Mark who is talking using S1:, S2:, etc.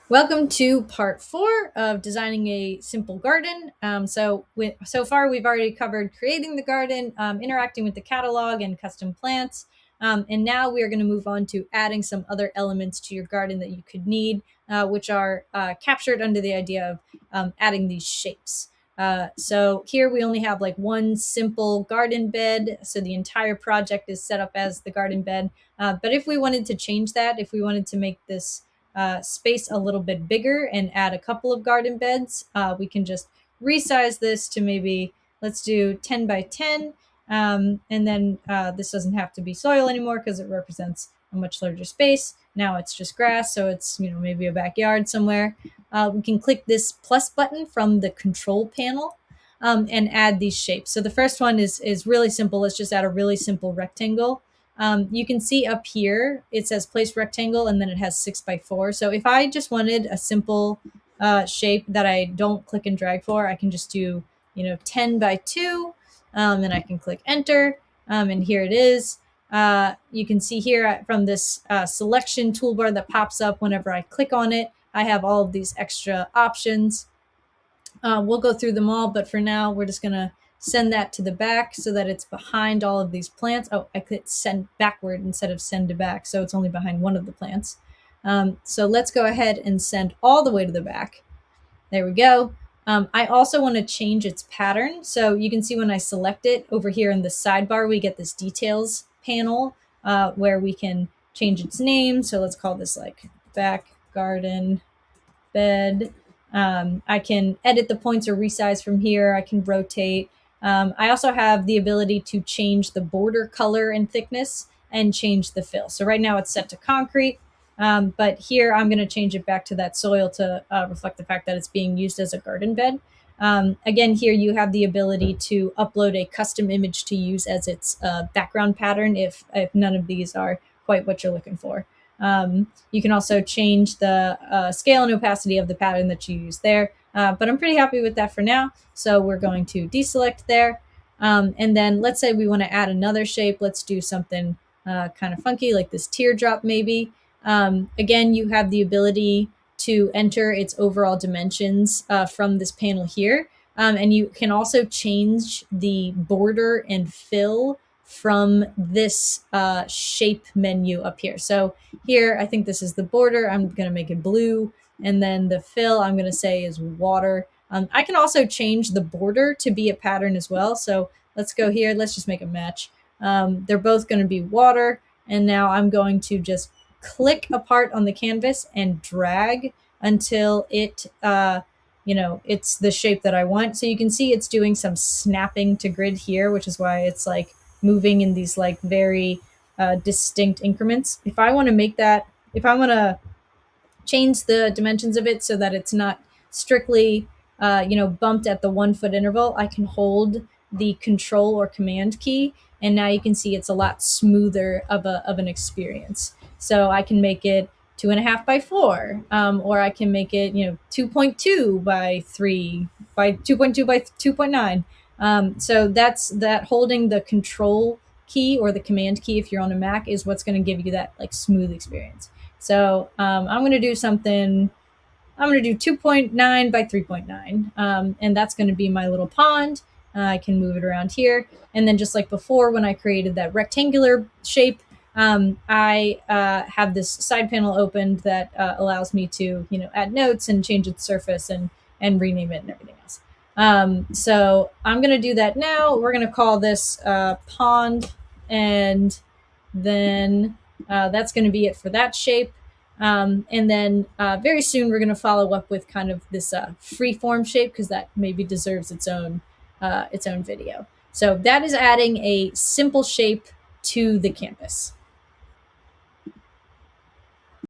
S1: Welcome to part 4 of designing a simple garden. So far we've already covered creating the garden, interacting with the catalog and custom plants. And now we are going to move on to adding some other elements to your garden that you could need, which are captured under the idea of adding these shapes. So here we only have like one simple garden bed. So the entire project is set up as the garden bed. But if we wanted to change that, if we wanted to make this space a little bit bigger and add a couple of garden beds, we can just resize this to maybe, let's do 10 by 10. And then this doesn't have to be soil anymore because it represents a much larger space. Now it's just grass, so it's maybe a backyard somewhere. We can click this plus button from the control panel and add these shapes. So the first one is really simple. Let's just add a really simple rectangle. You can see up here, it says place rectangle and then it has 6x4. So if I just wanted a simple shape that I don't click and drag for, I can just do, 10 by 2, and I can click enter, and here it is. You can see here from this selection toolbar that pops up whenever I click on it, I have all of these extra options. We'll go through them all, but for now, we're just gonna send that to the back so that it's behind all of these plants. Oh, I clicked send backward instead of send to back, so it's only behind one of the plants. So let's go ahead and send all the way to the back. There we go. I also want to change its pattern. So you can see when I select it over here in the sidebar, we get this details panel where we can change its name. So let's call this like back garden bed. I can edit the points or resize from here. I can rotate. I also have the ability to change the border color and thickness and change the fill. So right now it's set to concrete, but here I'm going to change it back to that soil to reflect the fact that it's being used as a garden bed. Again, here you have the ability to upload a custom image to use as its background pattern if none of these are quite what you're looking for. You can also change the scale and opacity of the pattern that you use there, but I'm pretty happy with that for now. So we're going to deselect there. And then let's say we want to add another shape. Let's do something kind of funky like this teardrop maybe. Again, you have the ability to enter its overall dimensions from this panel here. And you can also change the border and fill from this shape menu up here. So here, I think this is the border. I'm going to make it blue. And then the fill, I'm going to say is water. I can also change the border to be a pattern as well. So let's go here. Let's just make a match. They're both going to be water. And now I'm going to just click a part on the canvas and drag until it, it's the shape that I want. So you can see it's doing some snapping to grid here, which is why it's like moving in these like very distinct increments. If I want to make that, if I want to change the dimensions of it so that it's not strictly, bumped at the 1 foot interval, I can hold the control or command key. And now you can see it's a lot smoother of an experience. So I can make it 2.5 by 4, or I can make it, 2.2 by 3 by 2.2 by 2.9. So that's that holding the control key or the command key if you're on a Mac is what's going to give you that like smooth experience. So I'm going to do something. I'm going to do 2.9 by 3.9, and that's going to be my little pond. I can move it around here. And then just like before, when I created that rectangular shape, I have this side panel opened that allows me to, add notes and change its surface and rename it and everything else. So I'm going to do that now. We're going to call this pond, and then that's going to be it for that shape. And then very soon we're going to follow up with kind of this freeform shape because that maybe deserves its own video. So that is adding a simple shape to the canvas.